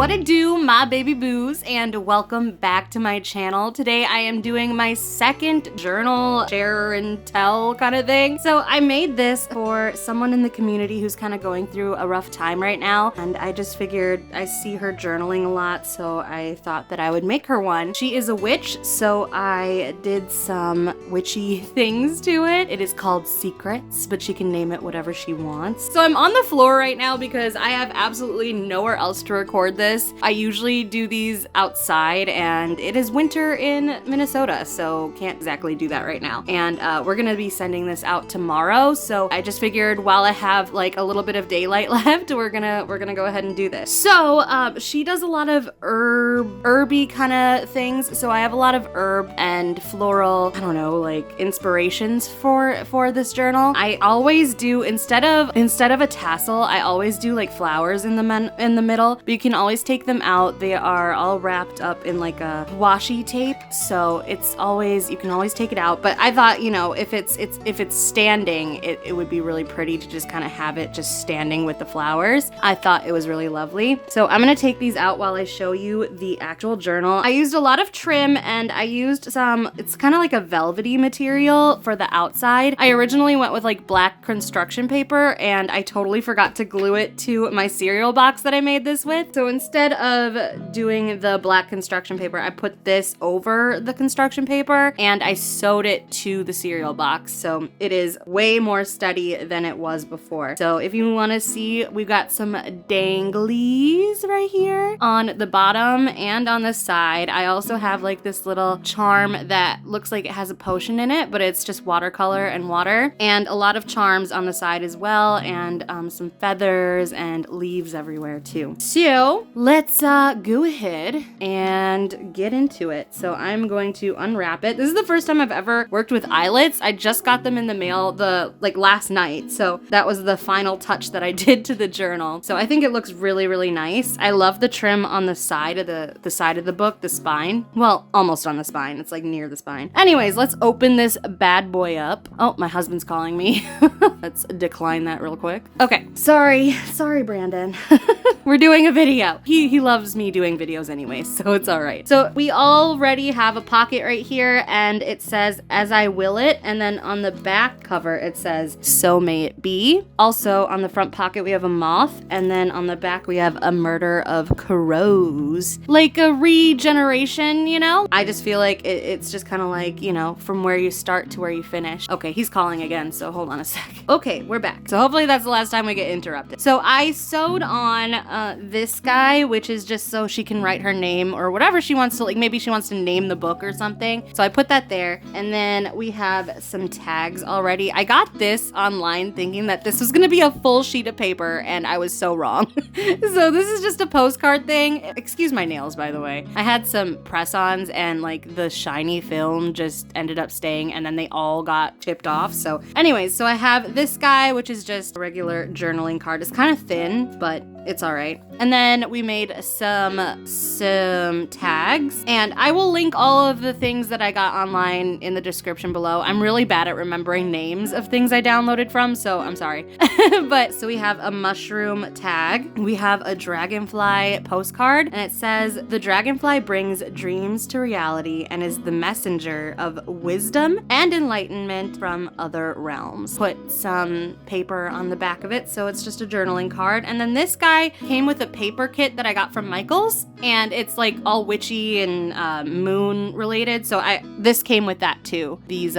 What it do, my baby boos, and welcome back to my channel. Today I am doing my second journal share and tell kind of thing. So I made this for someone in the community who's kind of going through a rough time right now, and I just figured I see her journaling a lot, so I thought that I would make her one. She is a witch, so I did some witchy things to it. It is called Secrets, but she can name it whatever she wants. So I'm on the floor right now because I have absolutely nowhere else to record this. I usually do these outside, and it is winter in Minnesota, so can't exactly do that right now. And we're gonna be sending this out tomorrow, so I just figured while I have like a little bit of daylight left, we're gonna go ahead and do this. So she does a lot of herby kind of things, so I have a lot of herb and floral, I don't know, like inspirations for this journal. I always do, instead of a tassel, I always do like flowers in the middle, but you can always take them out. They are all wrapped up in like a washi tape, so it's always, you can always take it out. But I thought, you know, if it's standing, it would be really pretty to just kind of have it just standing with the flowers. I thought it was really lovely. So I'm gonna take these out while I show you the actual journal. I used a lot of trim, and I used some, it's kind of like a velvety material for the outside. I originally went with like black construction paper, and I totally forgot to glue it to my cereal box that I made this with. So instead of doing the black construction paper, I put this over the construction paper and I sewed it to the cereal box. So it is way more steady than it was before. So if you want to see, we've got some danglies right here on the bottom and on the side. I also have like this little charm that looks like it has a potion in it, but it's just watercolor and water, and a lot of charms on the side as well, and some feathers and leaves everywhere too. So let's go ahead and get into it. So I'm going to unwrap it. This is the first time I've ever worked with eyelets. I just got them in the mail last night, so that was the final touch that I did to the journal. So I think it looks really, really nice. I love the trim on the side of the book, the spine. Well, almost on the spine. It's like near the spine. Anyways, let's open this bad boy up. Oh, my husband's calling me. Let's decline that real quick. Okay, sorry, Brandon. We're doing a video. He loves me doing videos anyway, so it's all right. So we already have a pocket right here, and it says, "As I will it," and then on the back cover it says, "So may it be." Also on the front pocket we have a moth, and then on the back we have a murder of crows. Like a regeneration, you know? I just feel like it's just kind of like, you know, from where you start to where you finish. Okay, he's calling again, so hold on a sec. Okay, we're back. So hopefully that's the last time we get interrupted. So I sewed on this guy, which is just so she can write her name or whatever she wants to, like maybe she wants to name the book or something. So I put that there, and then we have some tags already. I got this online thinking that this was gonna be a full sheet of paper, and I was so wrong. So this is just a postcard thing. Excuse my nails, by the way. I had some press-ons, and like the shiny film just ended up staying, and then they all got chipped off. So anyways, so I have this guy, which is just a regular journaling card. It's kind of thin, but it's all right. And then we made some tags, and I will link all of the things that I got online in the description below. I'm really bad at remembering names of things I downloaded from, so I'm sorry. But so we have a mushroom tag. We have a dragonfly postcard, and it says, "The dragonfly brings dreams to reality and is the messenger of wisdom and enlightenment from other realms." Put some paper on the back of it, so it's just a journaling card. And then this guy came with a paper kit that I got from Michael's, and it's like all witchy and moon related, so this came with that too, these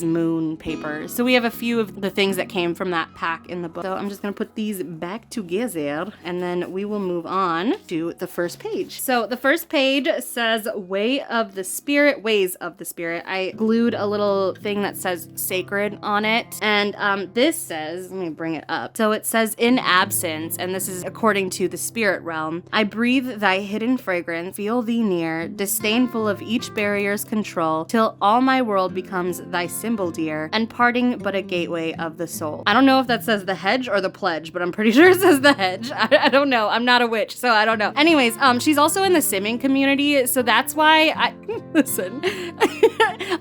moon papers. So we have a few of the things that came from that pack in the book. So I'm just gonna put these back together, and then we will move on to the first page. So the first page says ways of the spirit. I glued a little thing that says sacred on it, and this says, let me bring it up. So it says, "In absence," and this is according to the spirit realm, "I breathe thy hidden fragrance, feel thee near, disdainful of each barrier's control, till all my world becomes thy symbol dear, and parting but a gateway of the soul." I don't know if that says the hedge or the pledge, but I'm pretty sure it says the hedge. I don't know. I'm not a witch, so I don't know. Anyways, she's also in the simming community, so that's why listen,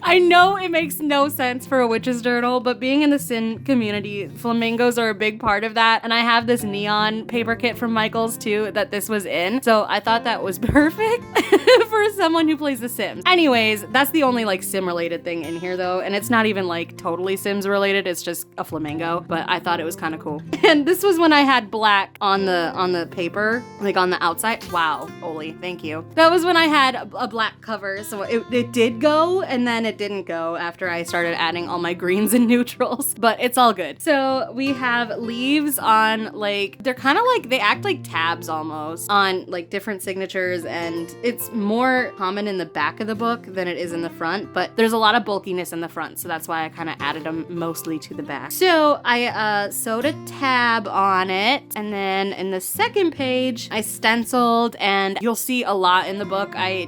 I know it makes no sense for a witch's journal, but being in the Sin community, flamingos are a big part of that, and I have this neon paper paper kit from Michaels too that this was in. So I thought that was perfect for someone who plays The Sims. Anyways, that's the only like sim related thing in here though. And it's not even like totally Sims related. It's just a flamingo, but I thought it was kind of cool. And this was when I had black on the paper, like on the outside. Wow, Oli, thank you. That was when I had a black cover. So it did go, and then it didn't go after I started adding all my greens and neutrals, but it's all good. So we have leaves on, like, they're kind of like, they act like tabs almost on like different signatures, and it's more common in the back of the book than it is in the front, but there's a lot of bulkiness in the front, so that's why I kind of added them mostly to the back. So I sewed a tab on it, and then in the second page I stenciled, and you'll see a lot in the book. I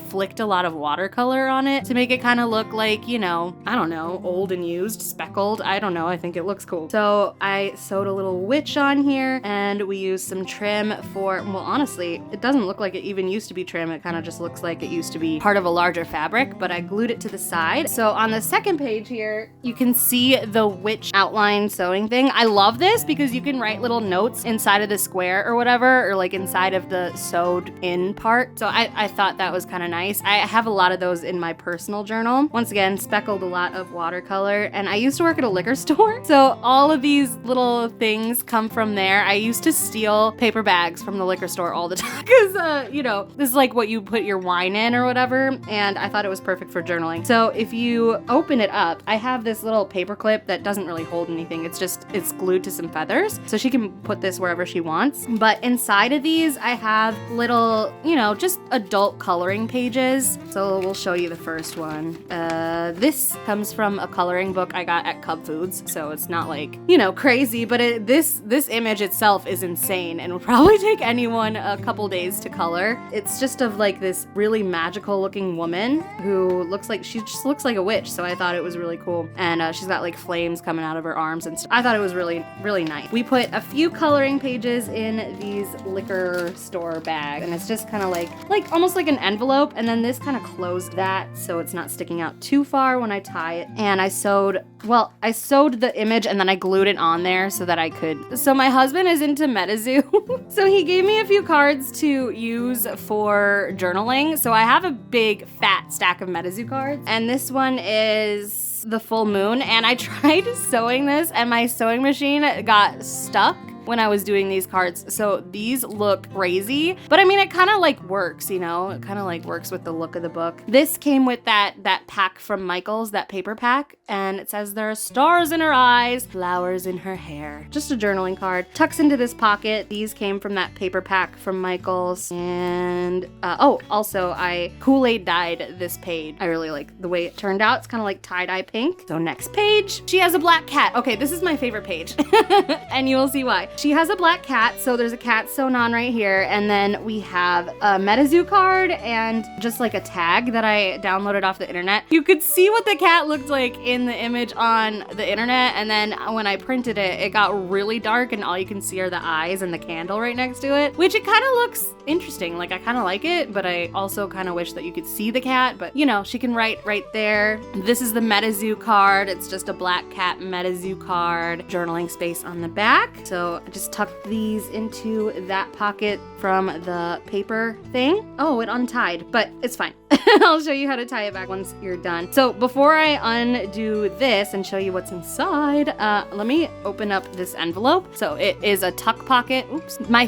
flicked a lot of watercolor on it to make it kind of look like, you know, I don't know, old and used, speckled. I don't know, I think it looks cool. So I sewed a little witch on here, and we used some trim for, well, honestly, it doesn't look like it even used to be trim. It kind of just looks like it used to be part of a larger fabric, but I glued it to the side. So on the second page here, you can see the witch outline sewing thing. I love this because you can write little notes inside of the square or whatever, or like inside of the sewed in part. So I thought that was kind of nice. I have a lot of those in my personal journal. Once again, speckled a lot of watercolor, and I used to work at a liquor store. So all of these little things come from there. I used to steal paper bags from the liquor store all the time because, you know, this is like what you put your wine in or whatever, and I thought it was perfect for journaling. So if you open it up, I have this little paper clip that doesn't really hold anything. It's glued to some feathers, so she can put this wherever she wants. But inside of these, I have little, you know, just adult coloring pages. So we'll show you the first one. This comes from a coloring book I got at Cub Foods, so it's not like, you know, crazy, but this image itself is insane and would probably take anyone a couple days to color. It's just of like this really magical looking woman who looks like, she just looks like a witch, so I thought it was really cool. And she's got like flames coming out of her arms and stuff. I thought it was really, really nice. We put a few coloring pages in these liquor store bags, and it's just kind of like almost like an envelope, and then this kind of closed that so it's not sticking out too far when I tie it. And I sewed the image and then I glued it on there so that I could. So my husband is into MetaZoo, so he gave me a few cards to use for journaling. So I have a big fat stack of MetaZoo cards, and this one is the full moon, and I tried sewing this and my sewing machine got stuck when I was doing these cards. So these look crazy, but I mean, it kind of like works, you know, it kind of like works with the look of the book. This came with that pack from Michaels, that paper pack, and it says there are stars in her eyes, flowers in her hair. Just a journaling card. Tucks into this pocket. These came from that paper pack from Michaels. And also I Kool-Aid dyed this page. I really like the way it turned out. It's kind of like tie-dye pink. So next page, she has a black cat. Okay, this is my favorite page and you will see why. She has a black cat, so there's a cat sewn on right here, and then we have a MetaZoo card and just like a tag that I downloaded off the internet. You could see what the cat looked like in the image on the internet, and then when I printed it, it got really dark and all you can see are the eyes and the candle right next to it, which it kind of looks interesting. Like, I kind of like it, but I also kind of wish that you could see the cat, but you know, she can write right there. This is the MetaZoo card. It's just a black cat MetaZoo card, journaling space on the back. So I just tucked these into that pocket from the paper thing. Oh, it untied, but it's fine. I'll show you how to tie it back once you're done. So before I undo this and show you what's inside, let me open up this envelope. So it is a tuck pocket. Oops, my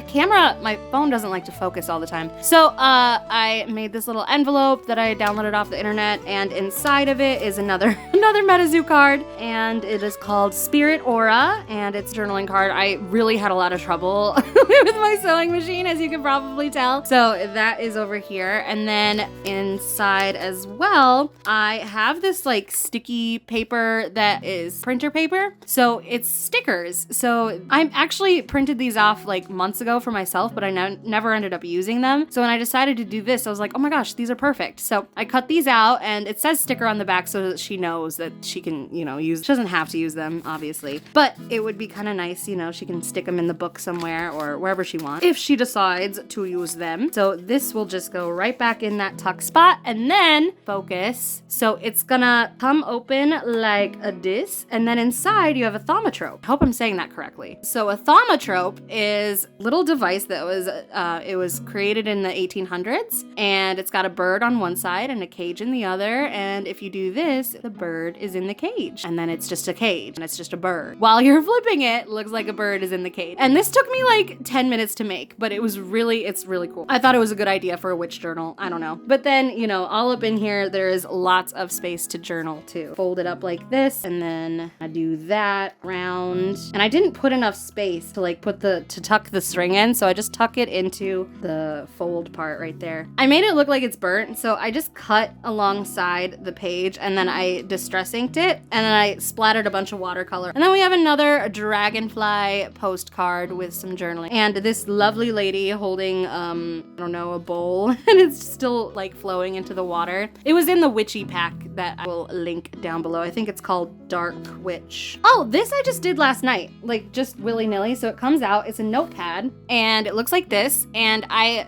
phone doesn't like to focus all the time. So I made this little envelope that I downloaded off the internet, and inside of it is another MetaZoo card, and it is called Spirit Aura, and it's a journaling card. I really had a lot of trouble with my sewing machine, as you can probably tell. So that is over here, and then inside as well, I have this like sticky paper that is printer paper. So it's stickers. So I actually printed these off like months ago for myself, but I never ended up using them. So when I decided to do this, I was like, oh my gosh, these are perfect. So I cut these out, and it says sticker on the back so that she knows that she can, you know, use, she doesn't have to use them, obviously, but it would be kind of nice, you know, she can stick them in the book somewhere or wherever she wants if she decides to use them. So this will just go right back in that tuck spot. spot, and then focus. So it's gonna come open like this, and then inside you have a thaumatrope. I hope I'm saying that correctly. So a thaumatrope is a little device that was created in the 1800s, and it's got a bird on one side and a cage in the other, and if you do this, the bird is in the cage, and then it's just a cage, and it's just a bird. While you're flipping it, looks like a bird is in the cage. And this took me like 10 minutes to make, but it's really cool. I thought it was a good idea for a witch journal. I don't know. But then, you know, all up in here, there is lots of space to journal too. Fold it up like this, and then I do that round. And I didn't put enough space to like to tuck the string in, so I just tuck it into the fold part right there. I made it look like it's burnt, so I just cut alongside the page, and then I distress inked it, and then I splattered a bunch of watercolor. And then we have another dragonfly postcard with some journaling. And this lovely lady holding, I don't know, a bowl, and it's still like flowing into the water. It was in the witchy pack that I will link down below. I think it's called Dark Witch. Oh, this I just did last night, like just willy-nilly. So it comes out, it's a notepad, and it looks like this. And I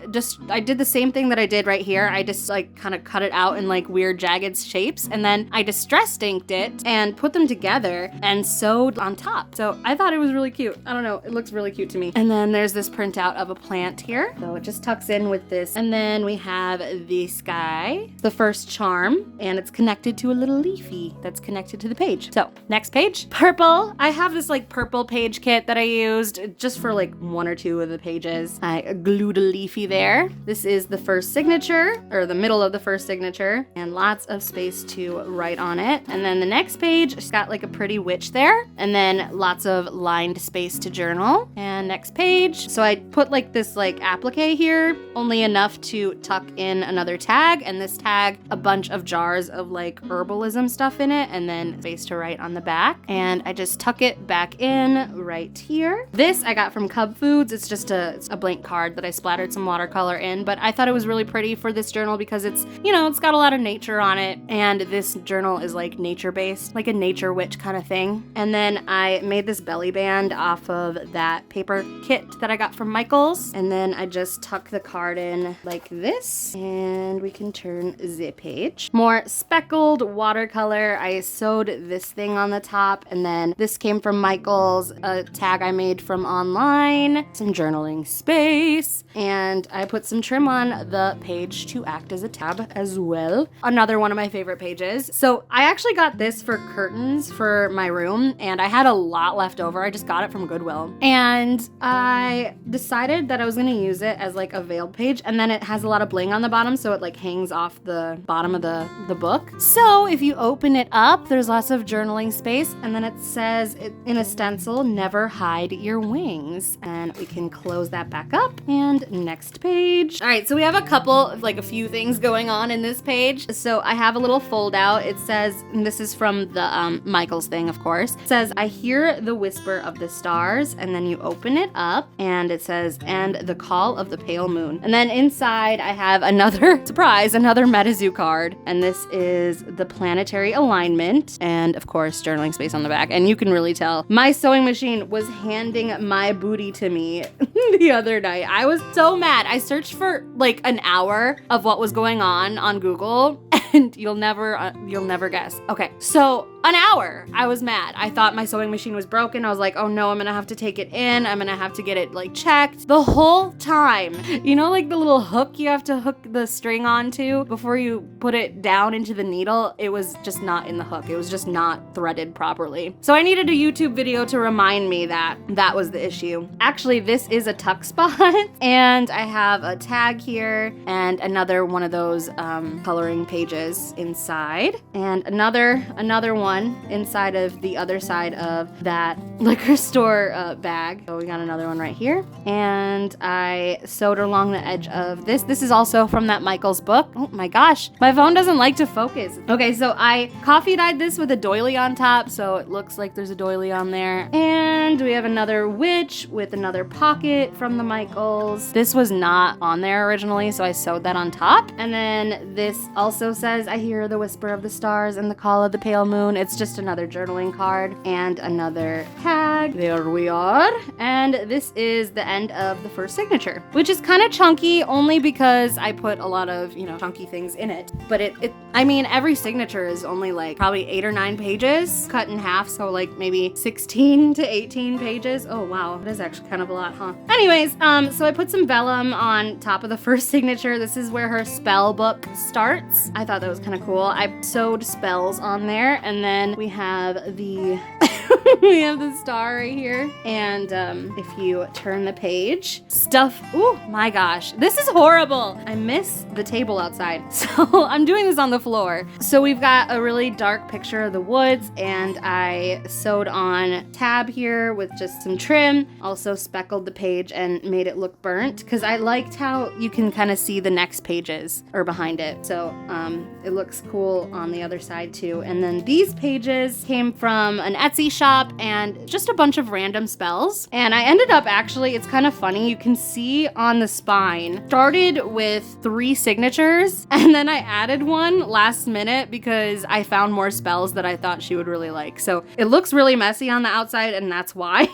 did the same thing that I did right here. I just like kind of cut it out in like weird jagged shapes, and then I distress inked it and put them together and sewed on top. So I thought it was really cute. I don't know, it looks really cute to me. And then there's this printout of a plant here. So it just tucks in with this. And then we have this guy, the first charm, and it's connected to a little leafy that's connected to the page. So next page, purple. I have this like purple page kit that I used just for like one or two of the pages. I glued a leafy there. This is the first signature, or the middle of the first signature, and lots of space to write on it. And then the next page, it's got like a pretty witch there, and then lots of lined space to journal. And next page, so I put like this like applique here, only enough to tuck in another tag, and this tag a bunch of jars of like herbalism stuff in it, and then space to write on the back. And I just tuck it back in right here. This I got from Cub Foods. It's just a blank card that I splattered some watercolor in, but I thought it was really pretty for this journal because it's, you know, it's got a lot of nature on it, and this journal is like nature based, like a nature witch kind of thing. And then I made this belly band off of that paper kit that I got from Michael's, and then I just tuck the card in like this, and we can turn the page. More speckled watercolor. I sewed this thing on the top, and then this came from Michael's, a tag I made from online, some journaling space, and I put some trim on the page to act as a tab as well. Another one of my favorite pages. So I actually got this for curtains for my room, and I had a lot left over. I just got it from Goodwill, and I decided that I was gonna use it as like a veiled page, and then it has a lot of bling on the bottom, so it like hangs off the bottom of the book. So if you open it up, there's lots of journaling space, and then it says in a stencil, never hide your wings. And we can close that back up, and next page. All right, so we have a few things going on in this page. So I have a little fold out. It says, and this is from the Michael's thing, of course. It says, I hear the whisper of the stars, and then you open it up, and it says, and the call of the pale moon. And then inside I have another, surprise, another MetaZoo card, and this is the planetary alignment, and of course journaling space on the back. And you can really tell my sewing machine was handing my booty to me the other night. I was so mad. I searched for like an hour of what was going on Google, and you'll never guess. Okay, so an hour. I was mad. I thought my sewing machine was broken. I was like, oh no, I'm gonna have to take it in. I'm gonna have to get it like checked. The whole time, you know, like the little hook you have to hook the string onto before you put it down into the needle, it was just not in the hook. It was just not threaded properly. So I needed a YouTube video to remind me that that was the issue. Actually, this is a tuck spot, and I have a tag here and another one of those coloring pages inside, and another one inside of the other side of that liquor store bag. So we got another one right here, and I sewed along the edge of this. This is also from that Michael's book. Oh my gosh, my phone doesn't like to focus. Okay, so I coffee dyed this with a doily on top, so it looks like there's a doily on there. And we have another witch with another pocket from the Michael's. This was not on there originally, so I sewed that on top. And then this also says, I hear the whisper of the stars and the call of the pale moon. It's just another journaling card and another tag. bag. There we are. And this is the end of the first signature, which is kind of chunky only because I put a lot of, chunky things in it. But I mean, every signature is only like probably 8 or 9 pages cut in half. So like maybe 16 to 18 pages. Oh, wow. That is actually kind of a lot, huh? Anyways, so I put some vellum on top of the first signature. This is where her spell book starts. I thought that was kind of cool. I sewed spells on there, and then we have the we have the star right here. And if you turn the page, stuff. Oh my gosh, this is horrible. I miss the table outside, so I'm doing this on the floor. So we've got a really dark picture of the woods, and I sewed on tab here with just some trim. Also speckled the page and made it look burnt because I liked how you can kind of see the next pages or behind it. So it looks cool on the other side too. And then these pages came from an Etsy shop and just a bunch of random spells. And I ended up actually, it's kind of funny, you can see on the spine, started with 3 signatures and then I added one last minute because I found more spells that I thought she would really like. So it looks really messy on the outside, and that's why,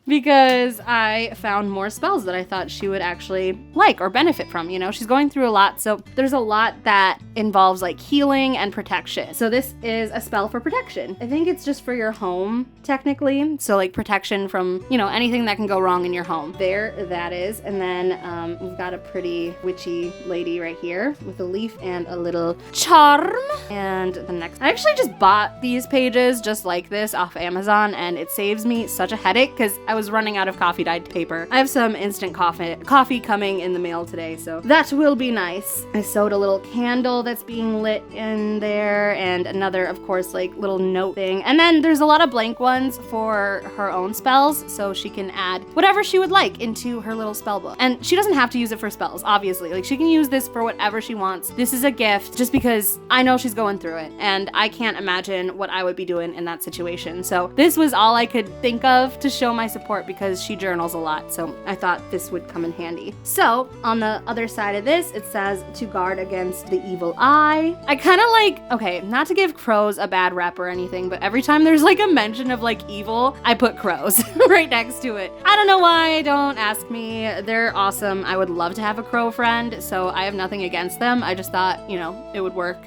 because I found more spells that I thought she would actually like or benefit from. She's going through a lot, so there's a lot that involves like healing and protection. So this is a spell for protection. I think it's just for your home, technically. So like protection from, anything that can go wrong in your home. There, that is. And then we've got a pretty witchy lady right here with a leaf and a little charm. And the next, I actually just bought these pages just like this off Amazon, and it saves me such a headache because I was running out of coffee dyed paper. I have some instant coffee coming in the mail today, so that will be nice. I sewed a little candle that's being lit in there, and another, of course, like little note thing. And then there's a lot of blank ones for her own spells, so she can add whatever she would like into her little spell book. And she doesn't have to use it for spells, obviously. Like, she can use this for whatever she wants. This is a gift just because I know she's going through it, and I can't imagine what I would be doing in that situation. So this was all I could think of to show my support because she journals a lot, so I thought this would come in handy. So on the other side of this, it says to guard against the evil eye. I kind of like, okay, not to give crows a bad rep or anything, but every time there's like a mention of like evil, I put crows right next to it. I don't know why, don't ask me. They're awesome. I would love to have a crow friend, so I have nothing against them. I just thought, it would work.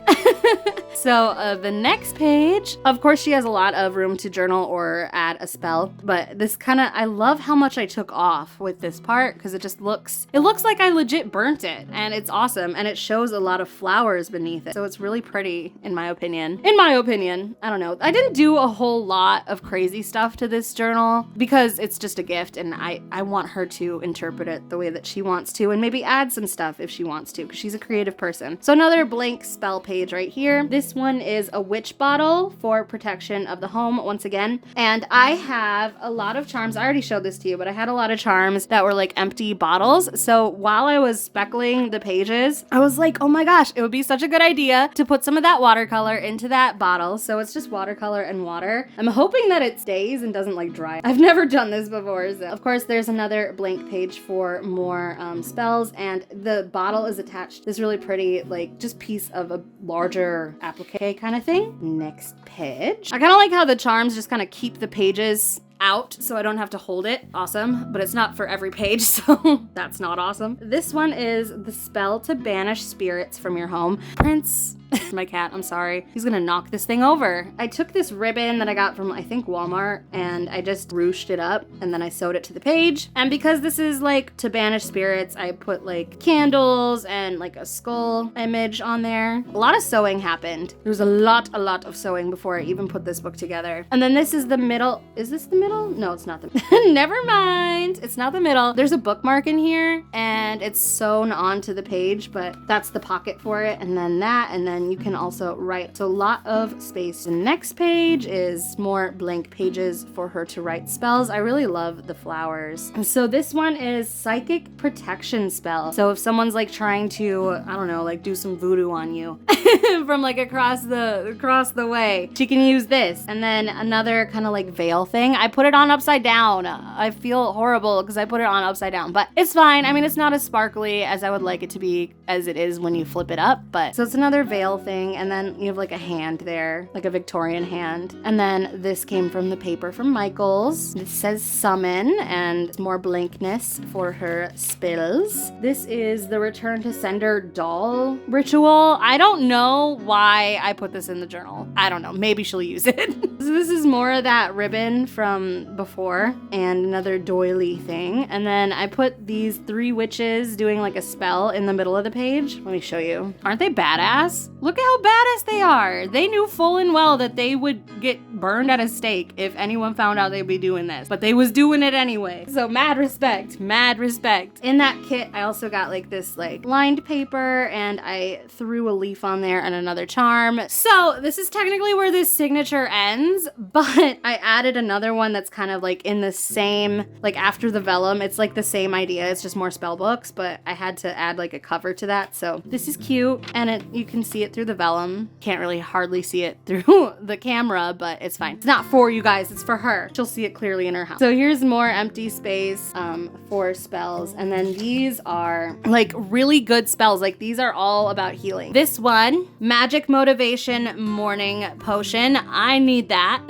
So the next page, of course, she has a lot of room to journal or add a spell, but this I love how much I took off with this part because it looks like I legit burnt it, and it's awesome, and it shows a lot of flowers beneath it. So it's really pretty in my opinion. I don't know. I didn't do a whole lot of crazy stuff to this journal because it's just a gift, and I want her to interpret it the way that she wants to, and maybe add some stuff if she wants to, because she's a creative person. So another blank spell page right here. This one is a witch bottle for protection of the home once again. And I have a lot of charms. I already showed this to you, but I had a lot of charms that were like empty bottles. So while I was speckling the pages, I was like, oh my gosh, it would be such a good idea to put some of that watercolor into that bottle. So it's just watercolor and water. I'm hoping that it stays and doesn't like dry. I've never done this before. So of course there's another blank page for more spells, and the bottle is attached to this really pretty like just piece of a larger applique kind of thing. Next page. I kind of like how the charms just kind of keep the pages out so I don't have to hold it. Awesome, but it's not for every page, so that's not awesome. This one is the spell to banish spirits from your home. Prince, my cat, I'm sorry. He's gonna knock this thing over. I took this ribbon that I got from, I think, Walmart, and I just ruched it up, and then I sewed it to the page. And because this is like to banish spirits, I put like candles and like a skull image on there. A lot of sewing happened. There was a lot of sewing before I even put this book together. And then this is the middle. Is this the middle? No, it's not the never mind. It's not the middle. There's a bookmark in here, and it's sewn onto the page, but that's the pocket for it. And then that, and then you can also write. So a lot of space. The next page is more blank pages for her to write spells. I really love the flowers. And so this one is psychic protection spell. So if someone's like trying to, I don't know, like do some voodoo on you from like across the way, she can use this. And then another kind of like veil thing. I put it on upside down. I feel horrible because I put it on upside down, but it's fine. I mean, it's not as sparkly as I would like it to be as it is when you flip it up, but so it's another veil whale thing, and then you have like a hand there, like a Victorian hand. And then this came from the paper from Michaels. This says summon and more blankness for her spells. This is the return to sender doll ritual. I don't know why I put this in the journal. I don't know. Maybe she'll use it. So this is more of that ribbon from before and another doily thing. And then I put these 3 witches doing like a spell in the middle of the page. Let me show you. Aren't they badass? Look at how badass they are. They knew full and well that they would get burned at a stake if anyone found out they'd be doing this, but they was doing it anyway. So mad respect, mad respect. In that kit, I also got like this like lined paper, and I threw a leaf on there and another charm. So this is technically where this signature ends, but I added another one that's kind of like in the same, like after the vellum, it's like the same idea. It's just more spell books, but I had to add like a cover to that. So this is cute, and you can see it through the vellum. Can't really hardly see it through the camera, but it's fine. It's not for you guys, it's for her. She'll see it clearly in her house. So here's more empty space for spells. And then these are like really good spells. Like these are all about healing. This one, Magic Motivation Morning Potion. I need that.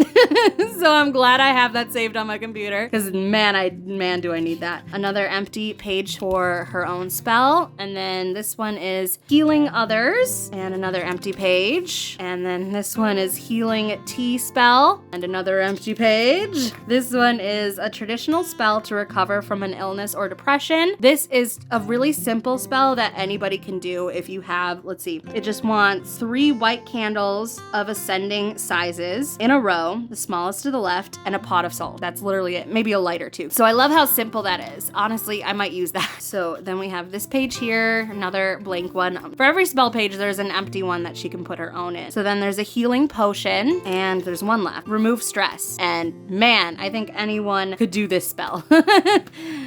So I'm glad I have that saved on my computer, because man, do I need that. Another empty page for her own spell. And then this one is Healing Others, and another empty page. And then this one is Healing Tea Spell, and another empty page. This one is a traditional spell to recover from an illness or depression. This is a really simple spell that anybody can do if you have, let's see, it just wants 3 white candles of ascending sizes in a row, the smallest to the left, and a pot of salt. That's literally it. Maybe a lighter too. So I love how simple that is. Honestly, I might use that. So then we have this page here, another blank one. For every spell page, there's an empty one that she can put her own in. So then there's a healing potion, and there's one left. Remove stress. And man, I think anyone could do this spell.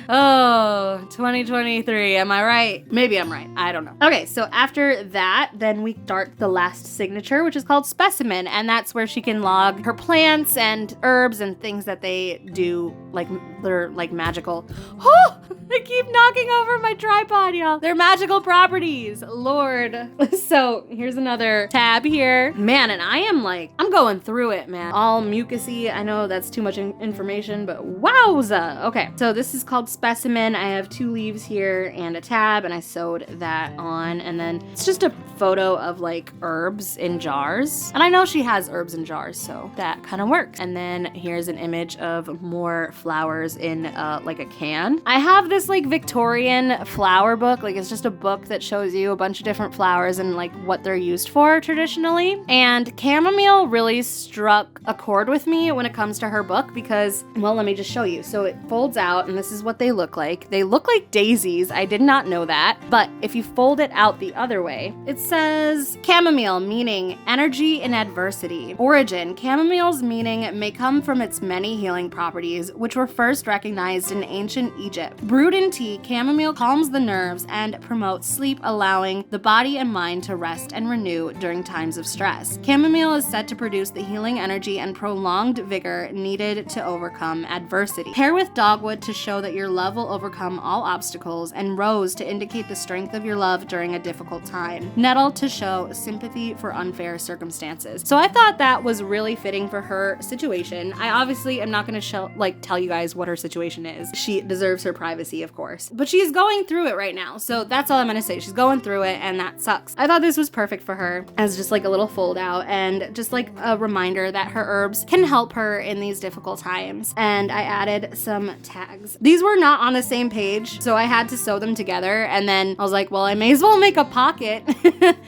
Oh, 2023, am I right? Maybe I'm right. I don't know. Okay, so after that, then we start the last signature, which is called Specimen, and that's where she can log her plants and herbs and things that they do, like they're like magical. Oh, I keep knocking over my tripod, y'all. They're magical properties, Lord. So here's another tab here. Man, and I'm going through it, man. All mucusy. I know that's too much information, but wowza. Okay, so this is called Specimen. I have 2 leaves here and a tab, and I sewed that on. And then it's just a photo of like herbs in jars. And I know she has herbs in jars, so that kind of works. And then here's an image of more flowers in like a can. I have this like Victorian flower book. Like it's just a book that shows you a bunch of different flowers and like what they're used for traditionally. And chamomile really struck a chord with me when it comes to her book because, well, let me just show you. So it folds out, and this is what they look like. They look like daisies. I did not know that. But if you fold it out the other way, it says chamomile, meaning energy in adversity. Origin: chamomile's meaning may come from its many healing properties, which were first recognized in ancient Egypt. Brewed in tea, chamomile calms the nerves and promotes sleep, allowing the body and mind to rest and renew during times of stress. Chamomile is said to produce the healing energy and prolonged vigor needed to overcome adversity. Pair with dogwood to show that your love will overcome all obstacles, and rose to indicate the strength of your love during a difficult time. Nettle to show sympathy for unfair circumstances. So I thought that was really fitting for her situation. I obviously am not going to tell you guys what her situation is. She deserves her privacy, of course. But she's going through it right now. So that's all I'm going to say. She's going through it, and that sucks. I thought this was perfect for her as just like a little fold out and just like a reminder that her herbs can help her in these difficult times. And I added some tags. These were not on the same page, so I had to sew them together, and then I was like, well, I may as well make a pocket.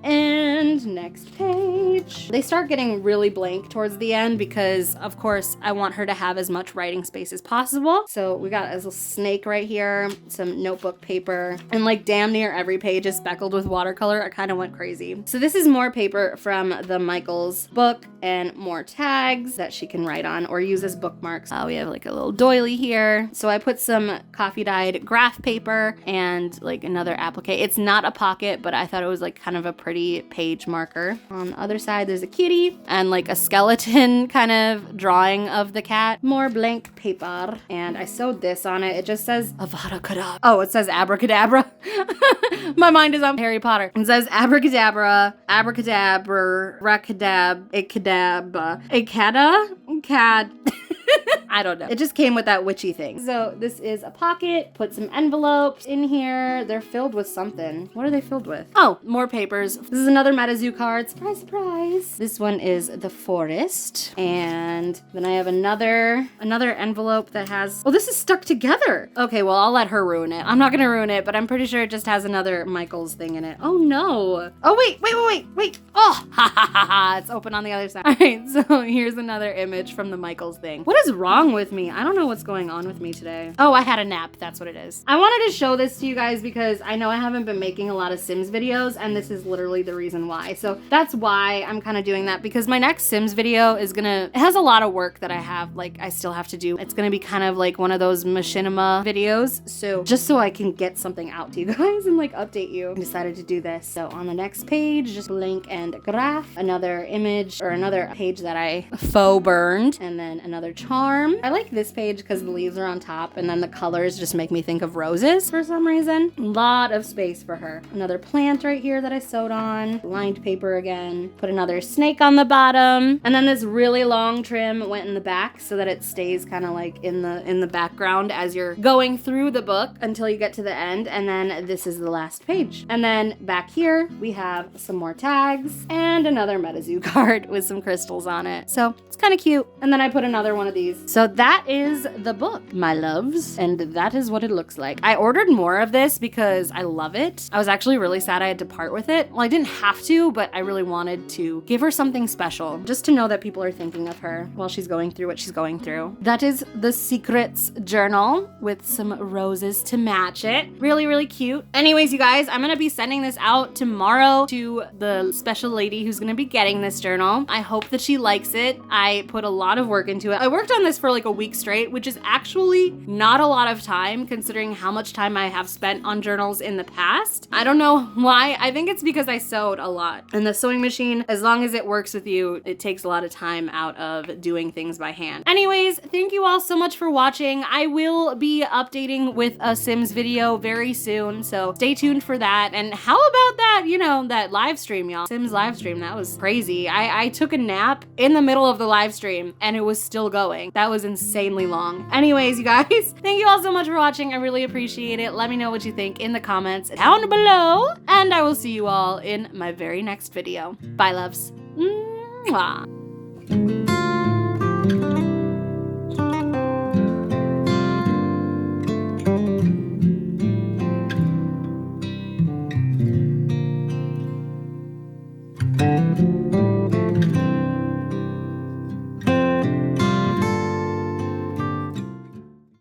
And next page. They start getting really blank towards the end because, of course, I want her to have as much writing space as possible. So we got a little snake right here, some notebook paper, and like damn near every page is speckled with watercolor. I kind of went crazy. So this is more paper from the Michaels book. and more tags that she can write on or use as bookmarks. We have like a little doily here. So I put some coffee dyed graph paper and like another applique. It's not a pocket, but I thought it was like kind of a pretty page marker. On the other side, there's a kitty and like a skeleton kind of drawing of the cat. More blank paper. And I sewed this on it. It just says Avada Kedavra. Oh, it says abracadabra. My mind is on Harry Potter. It says abracadabra, abracadabra, racadab, cad. I don't know. It just came with that witchy thing. So this is a pocket. Put some envelopes in here. They're filled with something. What are they filled with? Oh, more papers. This is another MetaZoo card. Surprise, surprise. This one is the forest. And then I have another envelope that has, oh, this is stuck together. Okay, well, I'll let her ruin it. I'm not gonna ruin it, but I'm pretty sure it just has another Michael's thing in it. Oh no. Oh, wait. Oh, ha ha ha ha. It's open on the other side. All right, so here's another image from the Michael's thing. What is wrong with me? I don't know what's going on with me today. Oh, I had a nap. That's what it is. I wanted to show this to you guys because I know I haven't been making a lot of Sims videos, and this is literally the reason why. So that's why I'm kind of doing that, because my next Sims video is it has a lot of work that I still have to do. It's gonna be kind of like one of those machinima videos. So just so I can get something out to you guys and like update you, I decided to do this. So on the next page, just blank and graph, another image or another page that I faux burned, and then another charm. I like this page because the leaves are on top and then the colors just make me think of roses for some reason. A lot of space for her. Another plant right here that I sewed on. Lined paper again. Put another snake on the bottom. And then this really long trim went in the back so that it stays kind of like in the background as you're going through the book until you get to the end. And then this is the last page. And then back here we have some more tags and another MetaZoo card with some crystals on it. So it's kind of cute. And then I put another one of these. So that is the book, my loves, and that is what it looks like. I ordered more of this because I love it. I was actually really sad I had to part with it. Well, I didn't have to, but I really wanted to give her something special, just to know that people are thinking of her while she's going through what she's going through. That is the Secrets journal with some roses to match it. Really, really cute. Anyways, you guys, I'm gonna be sending this out tomorrow to the special lady who's gonna be getting this journal. I hope that she likes it. I put a lot of work into it. I worked on this for like a week straight, which is actually not a lot of time considering how much time I have spent on journals in the past. I don't know why. I think it's because I sewed a lot. And the sewing machine, as long as it works with you, it takes a lot of time out of doing things by hand. Anyways, thank you all so much for watching. I will be updating with a Sims video very soon, so stay tuned for that. And how about that, that live stream, y'all? Sims live stream, that was crazy. I took a nap in the middle of the live stream and it was still going. That was insanely long. Anyways, you guys, thank you all so much for watching. I really appreciate it. Let me know what you think in the comments down below, and I will see you all in my very next video. Bye, loves. Mwah.